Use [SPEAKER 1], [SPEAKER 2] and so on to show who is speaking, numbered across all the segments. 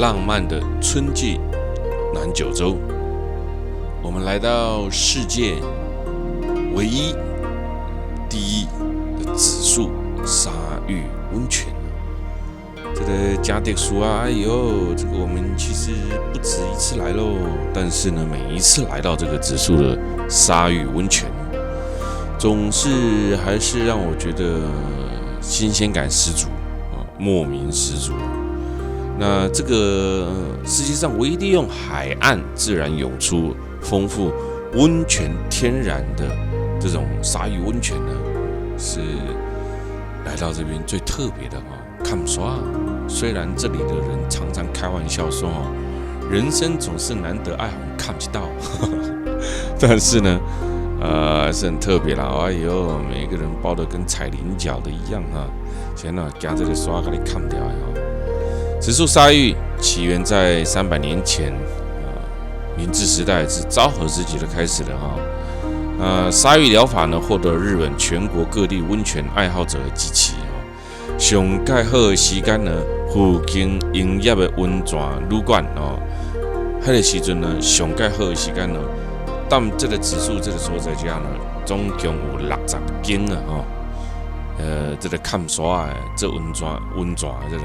[SPEAKER 1] 浪漫的春季南九州，我们来到世界唯一第一的指数沙浴温泉。这个加迪说啊，哎呦，这个我们其实不止一次来喽，但是呢，每一次来到这个指数的沙浴温泉，总是还是让我觉得新鲜感十足啊，莫名十足。那这个世界上唯一利用海岸自然涌出、丰富温泉天然的这种沙浴温泉呢，是来到这边最特别的看不刷。虽然这里的人常常开玩笑说人生总是难得爱红看不到，但是呢，是很特别啦。哎呦，每一个人包得跟彩菱角的一样哈，现在加这个刷给你看掉哈。指数沙浴起源在300年前，明治时代是昭和时期的开始的哈。沙浴疗法呢，获得日本全国各地温泉爱好者的支持。上介好的时间呢，附近营业的温泉旅馆迄个时阵呢，上介好的时间呢，但这个指数这个所在家呢，总共有60间啊这个看刷的这温泉这个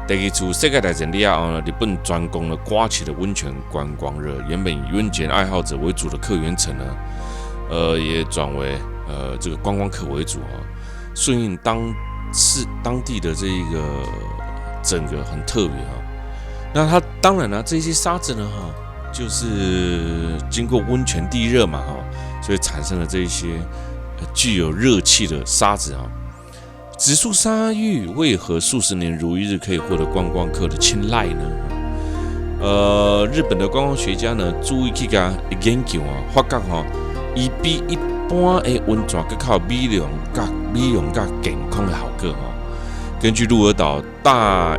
[SPEAKER 1] 第二次世界大战以后呢，日本专攻了刮起了温泉观光热，原本以温泉爱好者为主的客源城呢，也转为这个观光客为主顺应当地的这一个整个很特别那它当然这些沙子呢就是经过温泉地热嘛所以产生了这一些具有热气的沙子指数沙浴为何数十年如一日可以获得观光客的青睐呢？日本的观光学家呢，注意去个研究发觉伊比一般的温泉更靠美容加健康的效果根据鹿儿岛大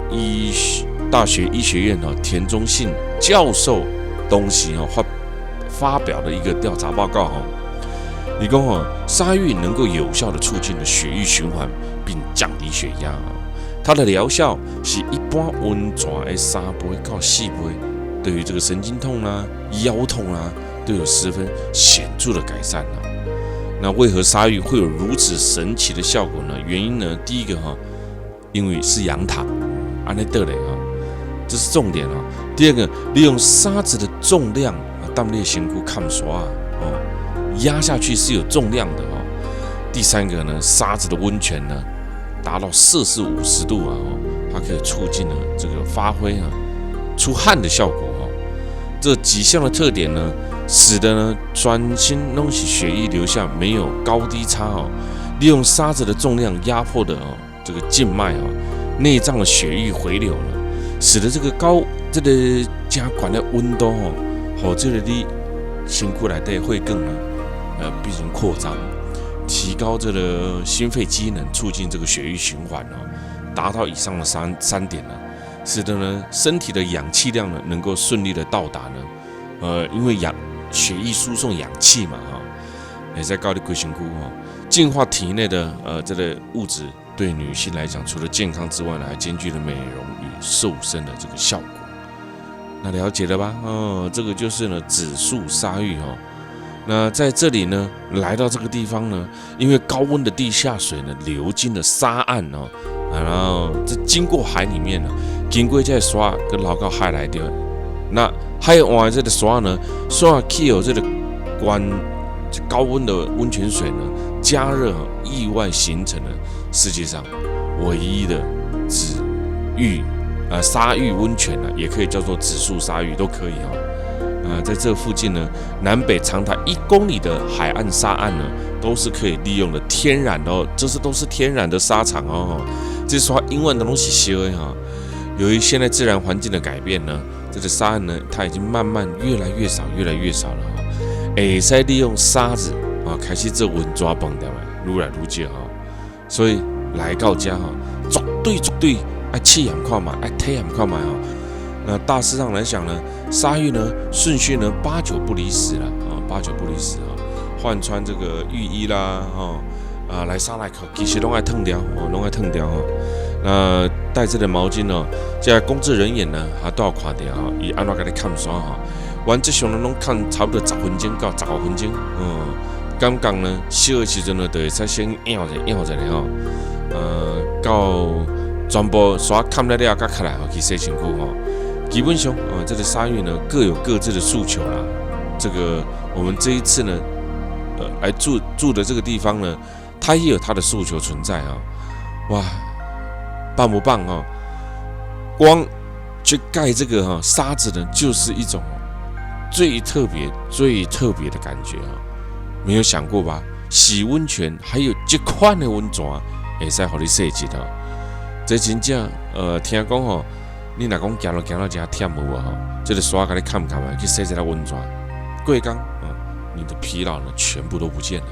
[SPEAKER 1] 学医学院田中信教授东西发表的一个调查报告你说沙浴能够有效的促进了血液循环，并降低血压它的疗效是一般温泉的3杯到4杯，对于这个神经痛腰痛都有十分显著的改善那为何沙浴会有如此神奇的效果呢？原因呢，第一个因为是羊塔，安内德嘞这是重点第二个，利用沙子的重量，当列仙姑看刷压下去是有重量的第三个呢，沙子的温泉呢，达到摄氏50度它可以促进了这个发挥出汗的效果这几项的特点呢，使得呢专心弄起血液流向没有高低差利用沙子的重量压迫的这个静脉内脏的血液回流了，使得这个加管的温度这个你身躯内底会更必须扩张，提高这个心肺机能，促进这个血液循环达到以上的三点使得呢身体的氧气量呢能够顺利的到达呢因为血液输送氧气嘛也在高的龟形菇净化体内的这个物质，对女性来讲，除了健康之外呢，还兼具了美容与瘦身的这个效果。那了解了吧？这个就是呢指数沙浴那在这里呢，来到这个地方呢，因为高温的地下水呢流进了沙岸然后这经过海里面呢，经过这沙跟流到海来的，那海湾这个沙呢，沙气有这个高温的温泉水呢加热意外形成了世界上唯一的沙浴温泉也可以叫做指数沙浴都可以在这附近呢，南北长达1公里的海岸沙岸呢，都是可以利用的天然的这是都是天然的沙场这说英文的东西修的由于现在自然环境的改变呢，这个沙岸呢，它已经慢慢越来越少了会使利用沙子开始做温泉饭店愈来愈少所以来到这绝对爱试验看嘛，爱体验看嘛那大致上来讲呢，沙浴呢顺序呢8、9不离10了8、9不离10换穿这个浴衣啦来沙来其实拢爱烫掉那带这个毛巾哦，这工作人员呢，都要看到哈，伊安怎给你看山哈，完这上拢看差不多10分钟到15分钟，刚刚呢，烧的时阵呢，就会使先摇着咧吼，到全部刷看了了，甲起来去洗身躯吼。基本上这个沙浴呢各有各自的诉求啦。这个我们这一次呢，来住的这个地方呢，它也有它的诉求存在啊。哇，棒不棒啊？光去盖这个沙子呢，就是一种最特别的感觉啊。没有想过吧？洗温泉还有这款的温泉，会使互你洗一哦。这真正听讲吼，你若讲行到这忝有啊吼，这个沙甲你看啊，去洗一下温泉，过工你的疲劳呢全部都不见了。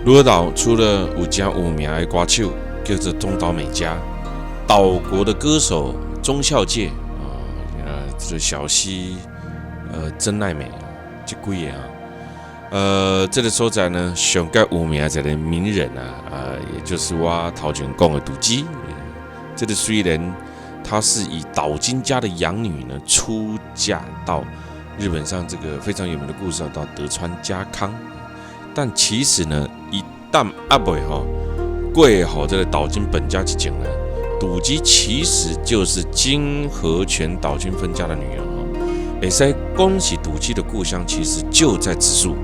[SPEAKER 1] 鹿儿岛除了有真有名的歌手叫做中岛美嘉，岛国的歌手中孝介这小溪真奈美这几个这个所在呢，上界有名的名人也就是我头前讲的杜姬。这个虽然她是以岛津家的养女呢出嫁到日本上这个非常有名的故事到德川家康。但其实呢，一旦未过这个岛津本家之前呢，杜姬其实就是金和泉岛津分家的女儿会使恭喜杜姬的故乡其实就在紫树。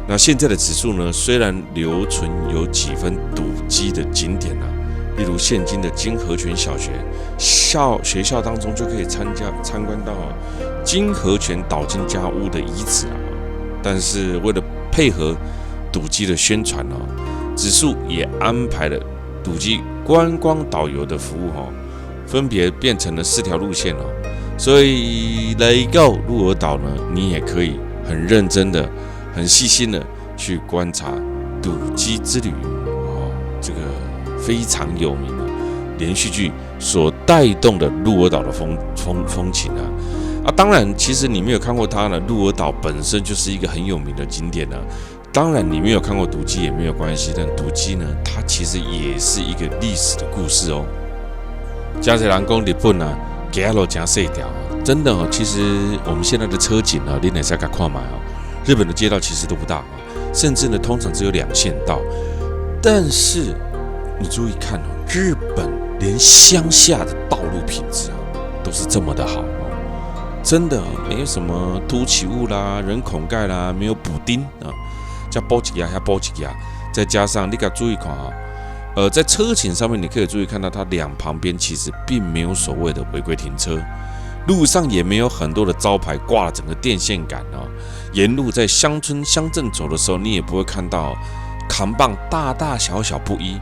[SPEAKER 1] 那现在的紫树呢，虽然留存有几分杜姬的景点例如现今的金和泉小学学校当中就可以参观到金和泉岛津家屋的遗址但是为了配合杜姬的宣传紫树也安排了杜姬观光导游的服务分别变成了4条路线所以来到鹿儿岛呢，你也可以很认真的、很细心的去观察杜姬之旅这个非常有名的连续剧所带动的鹿儿岛的风情当然，其实你没有看过它呢，鹿儿岛本身就是一个很有名的景点当然，你没有看过杜姬也没有关系，但杜姬呢，它其实也是一个历史的故事真侪人讲日本街路真细条，真的其实我们现在的车景你也是该看嘛日本的街道其实都不大甚至呢，通常只有2线道。但是你注意看日本连乡下的道路品质都是这么的好真的没有什么凸起物啦、人孔盖啦，没有补丁加补一下，补一下，再加上你可注意看在车景上面你可以注意看到它两旁边其实并没有所谓的违规停车，路上也没有很多的招牌挂了整个电线杆沿路在乡村乡镇走的时候，你也不会看到扛棒大大小小不一，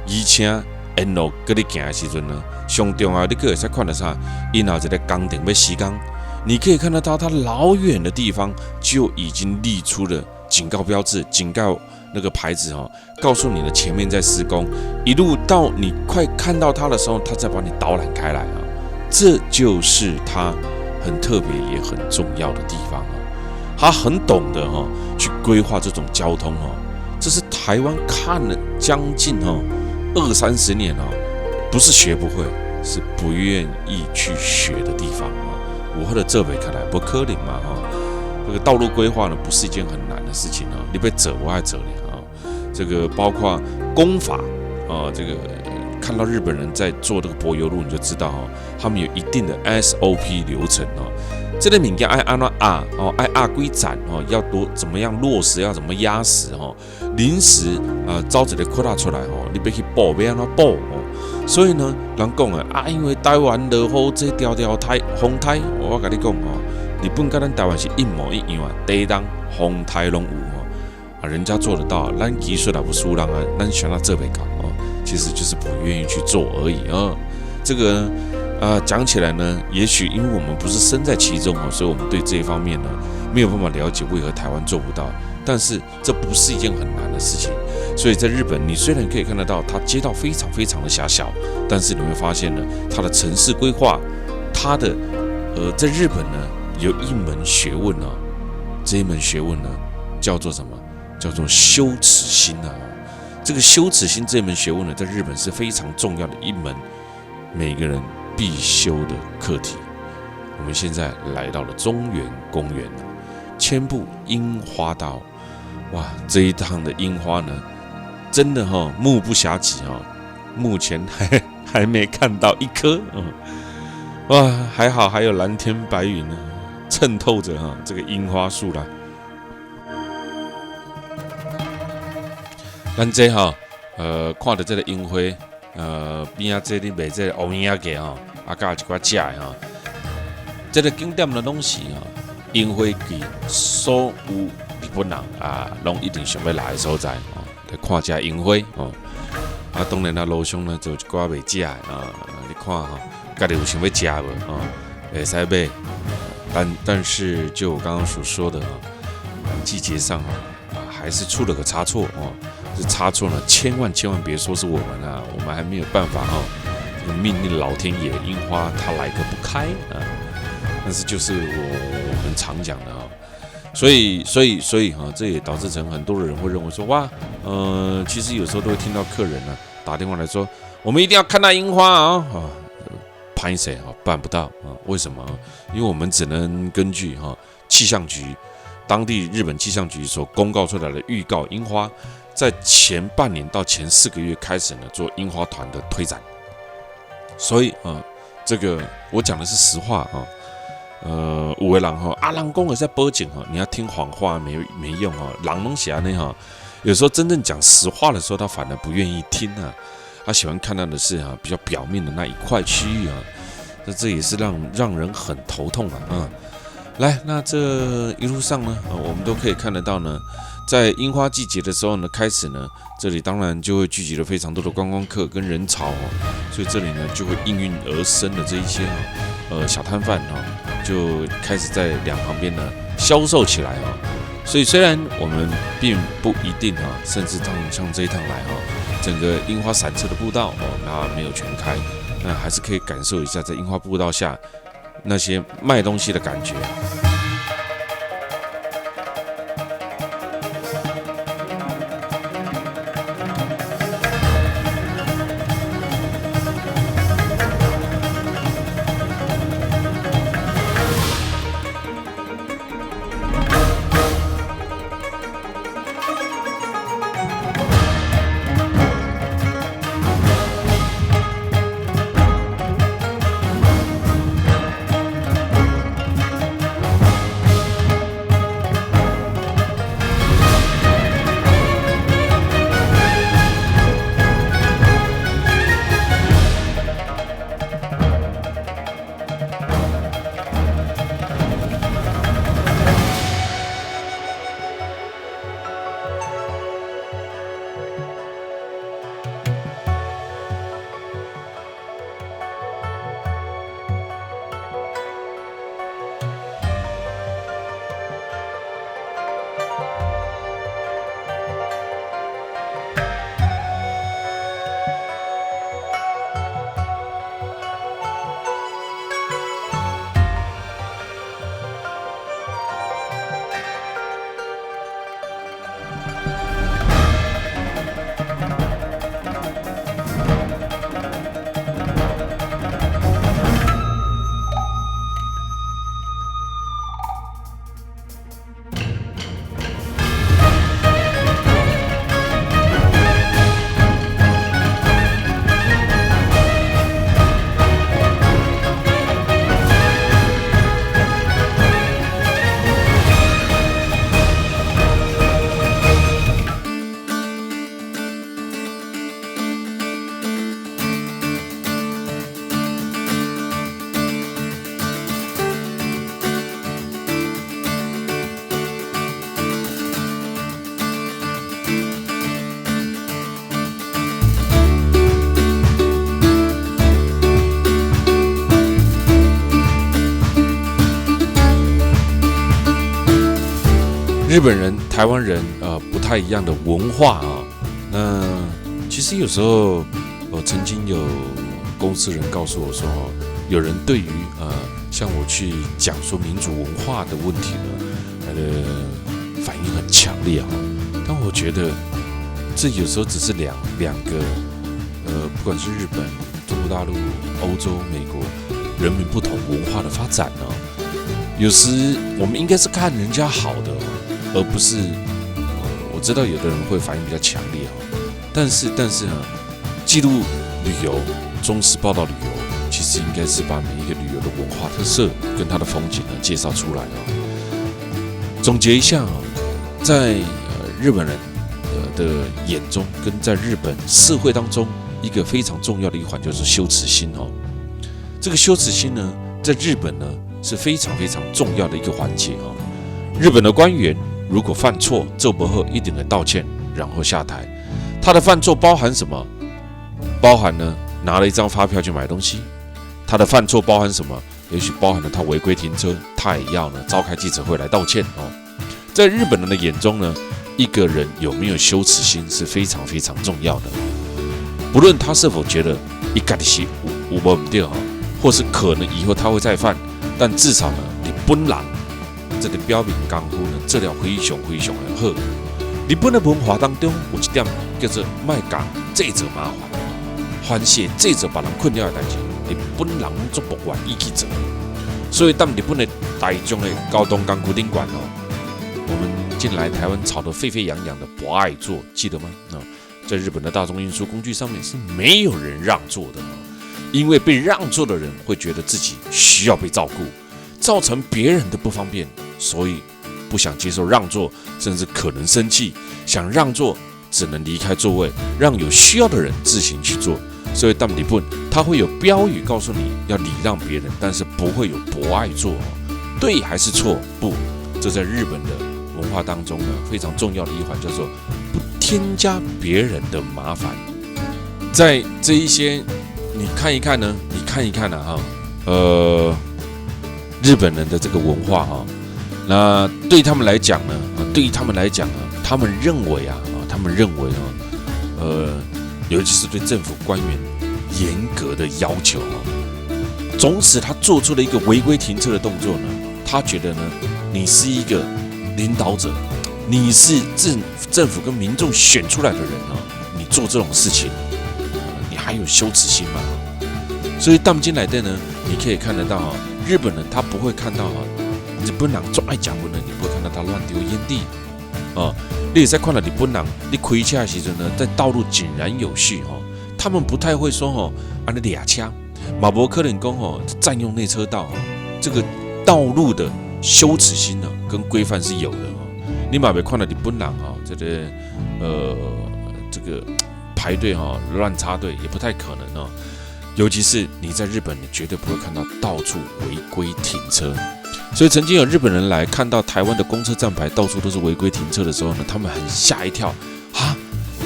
[SPEAKER 1] 而且沿路跟你行的时阵呢，上重要你可以再看得上，因后一个钢顶要施工，你可以看得到它老远的地方就已经立出了警告标志、警告那个牌子告诉你的前面在施工，一路到你快看到它的时候，它再把你导览开来这就是它很特别也很重要的地方他很懂得去规划这种交通这是台湾看了将近20-30年不是学不会，是不愿意去学的地方我或者这边看来不可能嘛这个道路规划呢不是一件很难的事情你被折我还折你这个包括工法这个看到日本人在做这个柏油路，你就知道他们有一定的 SOP 流程这个物件爱按怎爱按几站要怎么样落实，要怎么压实临时招一个扩大出来你要去补要安怎补所以呢，人讲因为台湾落雨这条风台，我跟你讲日本跟咱台湾是一模一样地当风台拢有人家做得到，咱技术也不输人咱想到这边搞其实就是不愿意去做而已这个讲起来呢，也许因为我们不是身在其中所以我们对这一方面呢没有办法了解为何台湾做不到。但是这不是一件很难的事情，所以在日本，你虽然可以看得到它街道非常非常的狭小，但是你会发现呢，它的城市规划，它的在日本呢有一门学问这一门学问呢叫做什么？叫做羞耻心这个羞耻心这门学问呢，在日本是非常重要的一门每个人必修的课题。我们现在来到了中原公园千步樱花道，哇，这一趟的樱花呢，真的目不暇及目前还没看到一颗哇，还好还有蓝天白云呢，衬透着这个樱花树啦。咱这看到这个樱花，边仔这里卖这个乌鸦鸡加一寡食的这个景点的东西樱花季所有日本人拢一定想要来的所在来看这樱花当然路上呢就有一寡卖食的你看家己有想要食无会使买，但是就我刚刚所说的季节上还是出了个差错这差错呢，千万别说是我们我们还没有办法命令老天爷樱花它来个不开但是就是我们常讲的所以这也导致成很多人会认为说哇其实有时候都会听到客人打电话来说，我们一定要看到樱花拍谁办不到为什么？因为我们只能根据气象局当地日本气象局所公告出来的预告樱花。在前半年到前4个月开始呢，做樱花团的推展，所以这个我讲的是实话有的人人讲的在报警你要听谎话没用人拢是安尼有时候真正讲实话的时候，他反而不愿意听他喜欢看到的是比较表面的那一块区域这也是让人很头痛来，那这一路上呢，我们都可以看得到呢。在樱花季节的时候呢，开始呢，这里当然就会聚集了非常多的观光客跟人潮所以这里呢就会应运而生的这一些小摊贩就开始在两旁边呢销售起来所以虽然我们并不一定甚至像这一趟来整个樱花散策的步道那没有全开，那还是可以感受一下在樱花步道下那些卖东西的感觉日本人、台湾人不太一样的文化啊。那其实有时候曾经有公司人告诉我说，有人对于像我去讲说民主文化的问题呢，反应很强烈哈。但我觉得这有时候只是两个不管是日本、中国大陆、欧洲、美国人民不同文化的发展呢，有时我们应该是看人家好的，而不是我知道有的人会反应比较强烈哈，但是呢，记录旅游、忠实报道旅游，其实应该是把每一个旅游的文化特色跟它的风景呢介绍出来哦。总结一下啊，在日本人的眼中，跟在日本社会当中，一个非常重要的一环就是羞耻心哦。这个羞耻心呢，在日本呢是非常非常重要的一个环节哦。日本的官员如果犯错，做不好一定会道歉，然后下台。他的犯错包含什么？包含呢拿了一张发票去买东西。他的犯错包含什么？也许包含了他违规停车，他也要呢召开记者会来道歉哦。在日本人的眼中呢，一个人有没有羞耻心是非常非常重要的。不论他是否觉得一概的是有没对哈，或是可能以后他会再犯，但至少呢，你本人这个表面功夫呢，做了非常非常的好。日本的文化当中有一点叫做卖讲制造麻烦，凡是制造别人困扰的代志，日本人都不愿意去做。所以当日本的大众的交通工具顶管哦，我们近来台湾吵得沸沸扬扬的不爱坐，记得吗？在日本的大众运输工具上面是没有人让座的，因为被让座的人会觉得自己需要被照顾，造成别人的不方便，所以不想接受让座，甚至可能生气，想让座只能离开座位，让有需要的人自行去做。所以，当日本它会有标语告诉你要礼让别人，但是不会有不爱做。对还是错？不，这在日本的文化当中呢，非常重要的一环叫做不添加别人的麻烦。在这一些你看一看呢，日本人的这个文化哈，那对他们来讲呢，他们认为尤其是对政府官员严格的要求哦，总使他做出了一个违规停车的动作呢，他觉得呢，你是一个领导者，你是政府跟民众选出来的人哦，你做这种事情，你还有羞耻心吗？所以当今来的呢，你可以看得到啊，日本人他不会看到啊，日本人最爱讲文的，你不会看到他乱丢烟蒂啊。你也在看到日本人，你开车的时候呢，在道路井然有序哦，他们不太会说哦，安尼俩车，马博科人工哦，占用内车道哦，这个道路的羞耻心呢，跟规范是有的哦。你马别看到日本人哦，这个排队哈乱插队也不太可能哦。尤其是你在日本，你绝对不会看到到处违规停车。所以曾经有日本人来看到台湾的公车站牌到处都是违规停车的时候呢，他们很吓一跳啊！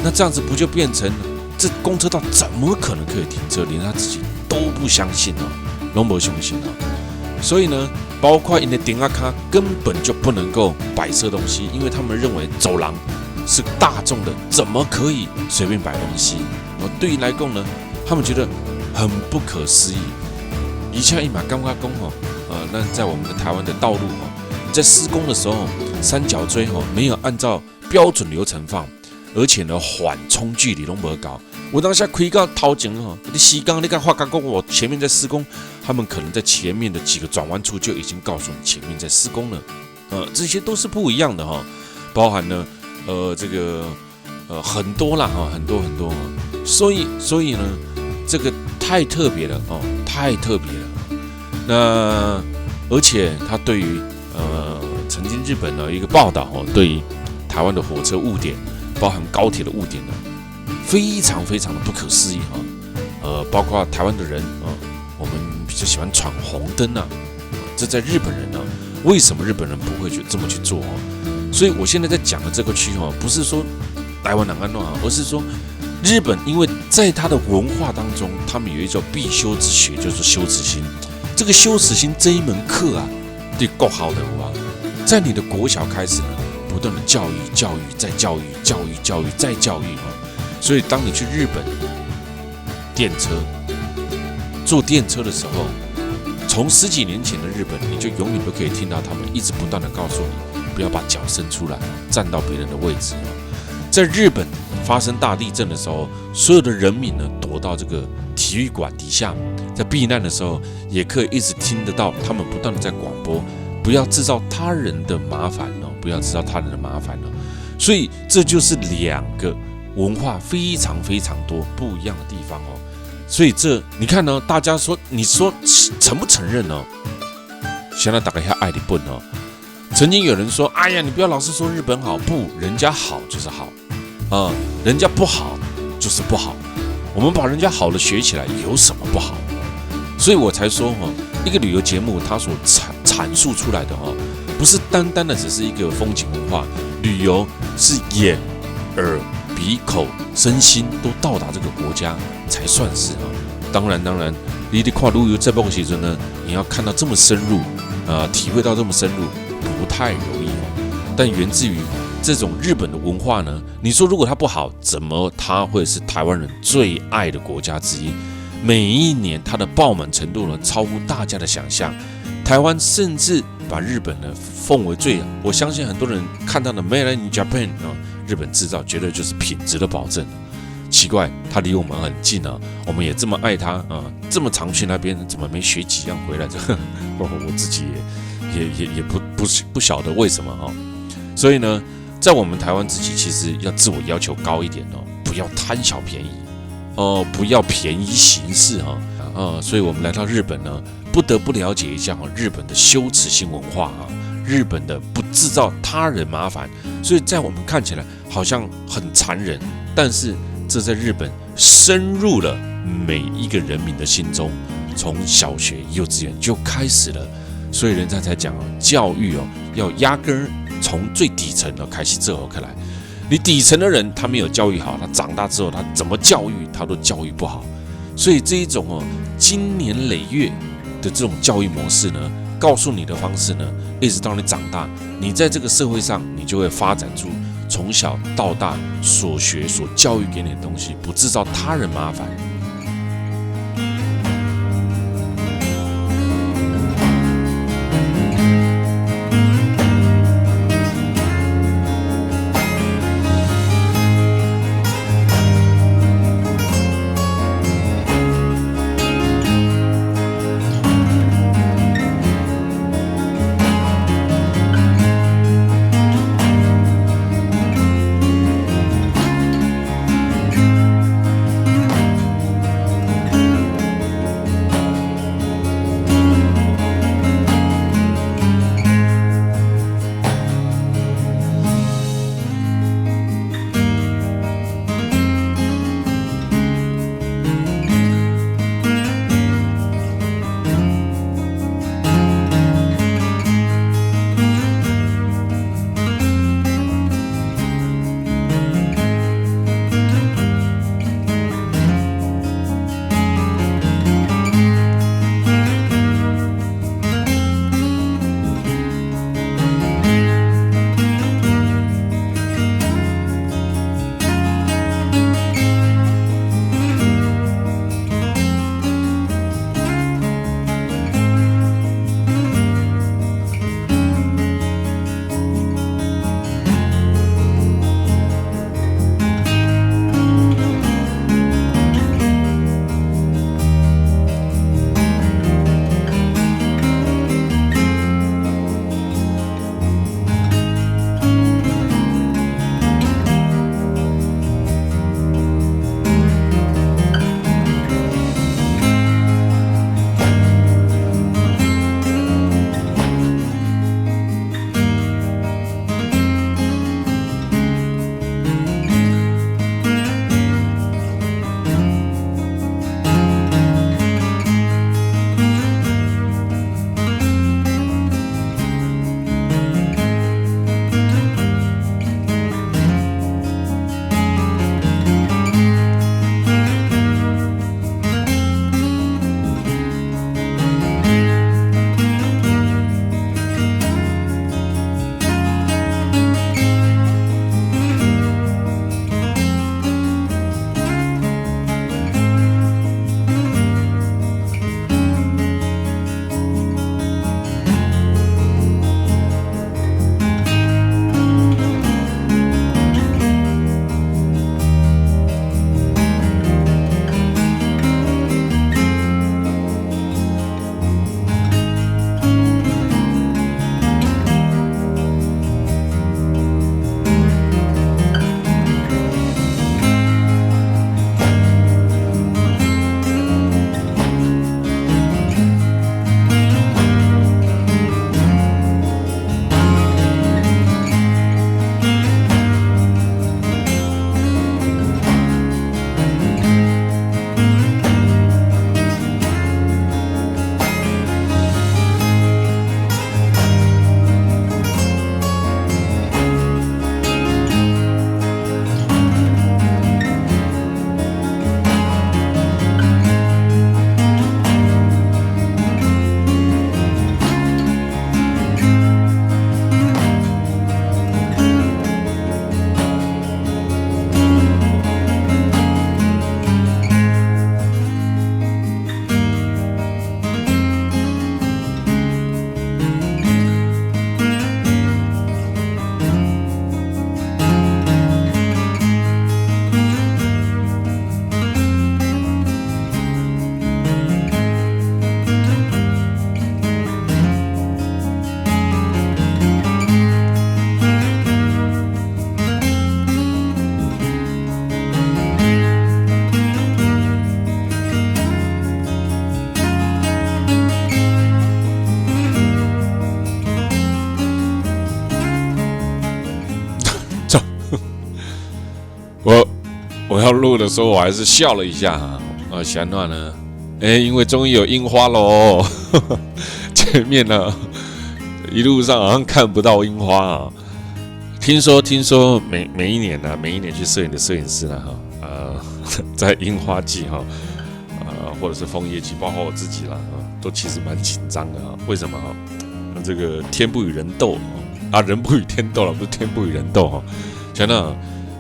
[SPEAKER 1] 那这样子不就变成这公车道怎么可能可以停车？连他自己都不相信哦，都不相信哦。所以呢，包括因的顶阿卡根本就不能够摆设东西，因为他们认为走廊是大众的，怎么可以随便摆东西？对于来讲呢，他们觉得很不可思议。以前一马刚刚讲哦。那在我们的台湾的道路在施工的时候，三角锥没有按照标准流程放，而且呢缓冲距离都没搞。我当下开到头前你施工你看画刚我前面在施工，他们可能在前面的几个转弯处就已经告诉你前面在施工了。这些都是不一样的包含了很多啦很多。所以呢，这个太特别了太特别了。那而且他对于曾经日本的一个报道对于台湾的火车误点，包含高铁的误点呢，非常非常的不可思议包括台湾的人我们比较喜欢闯红灯这在日本人呢，为什么日本人不会这么去做所以我现在在讲的这个区不是说台湾人安乱而是说日本因为在他的文化当中，他们有一种必修之学，就是羞耻心。这个羞耻心这一门课对够好的在你的国小开始呢，不不断的教育、教育再教育、教育、教育再教育所以当你去日本电车坐电车的时候，从10几年前的日本，你就永远都可以听到他们一直不断的告诉你，不要把脚伸出来，站到别人的位置在日本发生大地震的时候，所有的人民呢躲到这个体育馆底下，在避难的时候，也可以一直听得到他们不断的在广播，不要制造他人的麻烦不要制造他人的麻烦所以这就是2个文化非常非常多不一样的地方所以这你看呢，大家说你说承不承认呢？现在大家要爱日本曾经有人说，哎呀，你不要老是说日本好，不，人家好就是好人家不好就是不好。我们把人家好的学起来，有什么不好？所以我才说一个旅游节目它所阐述出来的不是单单的只是一个风景文化，旅游是眼、耳、鼻、口、身心都到达这个国家才算是当然，你得看旅游这部的时候呢，你要看到这么深入体会到这么深入，不太容易但源自于这种日本的文化呢，你说如果它不好，怎么它会是台湾人最爱的国家之一？每一年它的爆满程度呢，超乎大家的想象。台湾甚至把日本呢奉为我相信很多人看到的 Made in Japan 日本制造，绝对就是品质的保证。奇怪，它离我们很近我们也这么爱它这么常去那边，怎么没学几样回来？我自己也不晓得为什么所以呢，在我们台湾自己其实要自我要求高一点不要贪小便宜不要便宜行事所以我们来到日本呢，不得不了解一下日本的羞耻心文化日本的不制造他人麻烦，所以在我们看起来好像很残忍，但是这在日本深入了每一个人民的心中，从小学、幼稚园就开始了。所以人家才讲教育要压根从最底层开始做起来。你底层的人他没有教育好，他长大之后他怎么教育他都教育不好。所以这一种经年累月的这种教育模式呢，告诉你的方式呢，一直到你长大，你在这个社会上你就会发展出从小到大所学所教育给你的东西，不制造他人麻烦。要录的时候，我还是笑了一下啊，想暖呢，因为终于有樱花喽，前面呢一路上好像看不到樱花啊。听说每一年去摄影的摄影师呢在樱花季或者是枫叶季，包括我自己啦都其实蛮紧张的为什么这个天不与人斗人不与天斗了，不是天不与人斗想到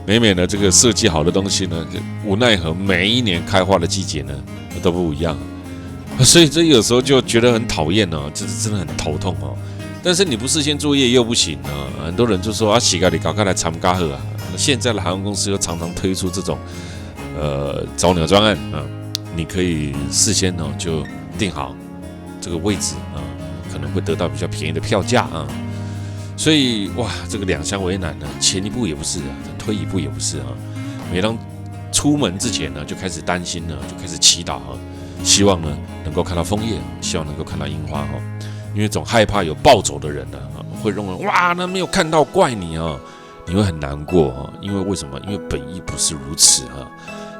[SPEAKER 1] 每的这个设计好的东西呢，无奈何每一年开花的季节呢都不一样所以这有时候就觉得很讨厌这是真的很头痛但是你不事先作业又不行很多人就说洗咖喱搞开来参加好现在的航空公司又常常推出这种早鸟专案你可以事先就定好这个位置可能会得到比较便宜的票价所以哇，这个两相为难呢，前一步也不是退一步也不是每当出门之前呢，就开始担心了，就开始祈祷希望呢能够看到枫叶，希望能够看到樱花因为总害怕有暴走的人呢会认为哇，那没有看到怪你你会很难过因为什么？因为本意不是如此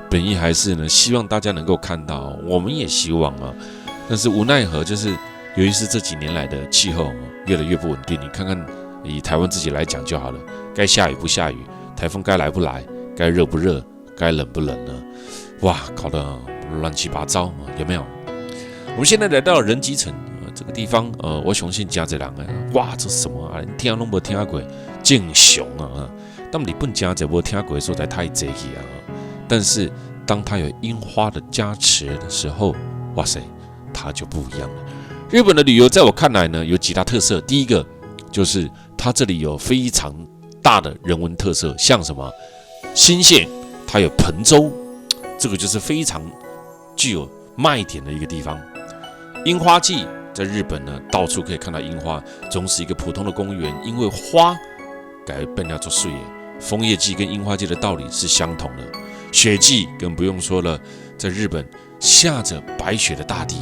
[SPEAKER 1] 本意还是呢希望大家能够看到，我们也希望但是无奈何就是由于是这几年来的气候越来越不稳定，你看看以台湾自己来讲就好了，该下雨不下雨，台风该来不来，该热不热，该冷不冷呢？哇，搞得乱七八糟有没有？我们现在来到人基层这个地方我相信真多人哇，这是什么你听都没听过正常但日本真多没听过的所在太多去但是当它有樱花的加持的时候，哇塞，它就不一样了。日本的旅游在我看来呢有几大特色，第一个就是它这里有非常大的人文特色，像什么新泻，它有盆州，这个就是非常具有卖点的一个地方。樱花季在日本呢，到处可以看到樱花，总是一个普通的公园，因为花改变了做水耶。枫叶季跟樱花季的道理是相同的，雪季更不用说了，在日本下着白雪的大地，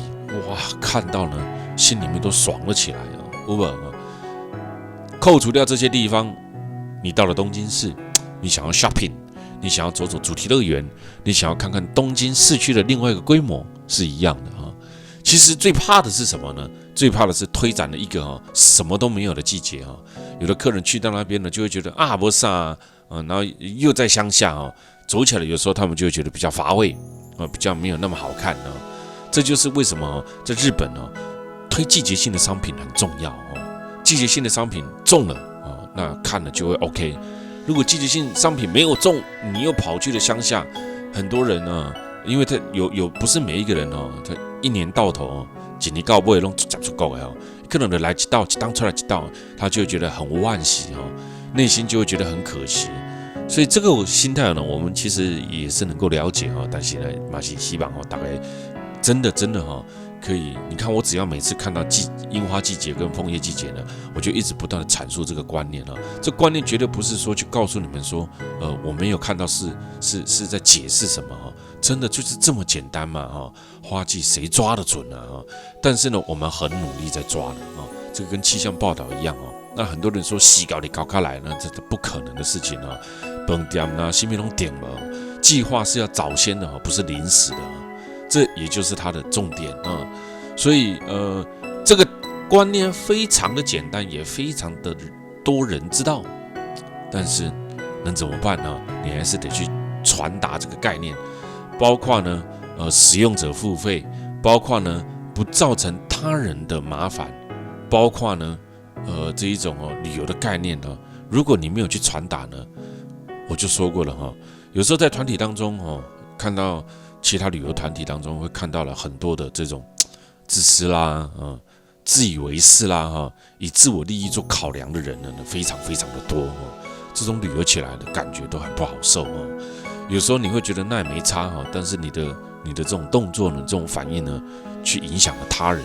[SPEAKER 1] 哇，看到呢心里面都爽了起来扣除掉这些地方，你到了东京市，你想要 shopping， 你想要走走主题乐园，你想要看看东京市区的另外一个规模是一样的其实最怕的是什么呢？最怕的是推展了一个什么都没有的季节有的客人去到那边呢，就会觉得没啥然后又在乡下走起来有时候他们就会觉得比较乏味比较没有那么好看这就是为什么在日本推季节性的商品很重要季节性的商品中了那看了就会 OK。如果季节性商品没有中，你又跑去了乡下，很多人因为他有不是每一个人他一年到头一年到尾都讲出够的可能来一道一当出来一道，他就会觉得很惋惜内心就会觉得很可惜。所以这个心态呢，我们其实也是能够了解但是呢，也是希望大概真的可以。你看我只要每次看到樱花季节跟枫叶季节呢，我就一直不断的阐述这个观念这观念绝对不是说去告诉你们说我没有看到是在解释什么真的就是这么简单嘛花季谁抓得准但是呢我们很努力在抓的这个跟气象报道一样那很多人说洗稿你搞开来呢，这是不可能的事情饭店什么都点了，计划是要早先的不是临时的这也就是它的重点所以这个观念非常的简单，也非常的多人知道，但是能怎么办呢？你还是得去传达这个概念，包括呢使用者付费，包括呢不造成他人的麻烦，包括呢这一种旅游的概念如果你没有去传达呢，我就说过了有时候在团体当中看到其他旅游团体当中会看到了很多的这种自私啦自以为是啦以自我利益做考量的人呢非常非常的多这种旅游起来的感觉都很不好受有时候你会觉得那也没差但是你的这种动作呢，这种反应呢，去影响了他人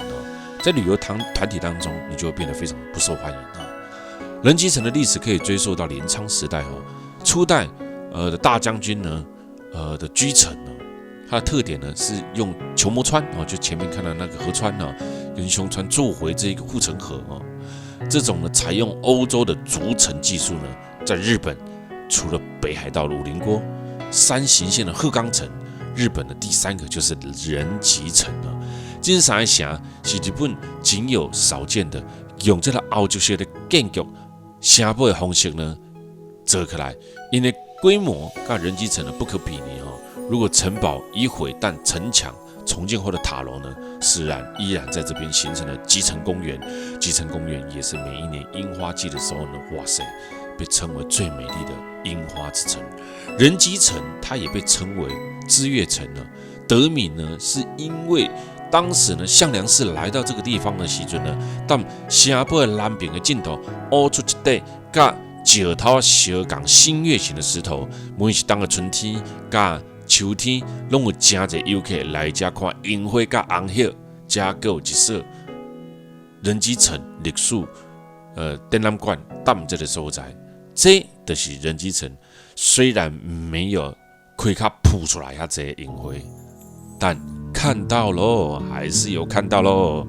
[SPEAKER 1] 在旅游团体当中，你就会变得非常不受欢迎人基层的历史可以追溯到镰仓时代初代的大将军呢的居城它的特点呢是用球磨川就前面看到那个河川跟胸川做回这个护城河这种呢采用欧洲的筑城技术呢，在日本除了北海道的五菱锅，山形县的鹤冈城，日本的第3个就是人吉城了。这三个城是日本仅有少见的用这个欧洲式的建筑城堡的方式呢做起来，因为规模跟人吉城呢不可比拟哦。如果城堡已毁，但城墙重建后的塔楼呢，依然在这边形成了吉城公园。吉城公园也是每一年樱花季的时候呢，哇塞，被称为最美丽的樱花之城。人吉城它也被称为知月城呢，得名呢是因为当时呢，项梁氏来到这个地方的时阵呢，当城堡的南边的尽头挖出一块甲石头相共新月形的石头，每是当个春天甲秋天，拢有真侪游客来这看樱花甲红叶，加有一所人吉城历史展览馆踮这个所在，这就是人吉城。虽然没有开卡铺出来遐侪樱花，但看到咯，还是有看到咯。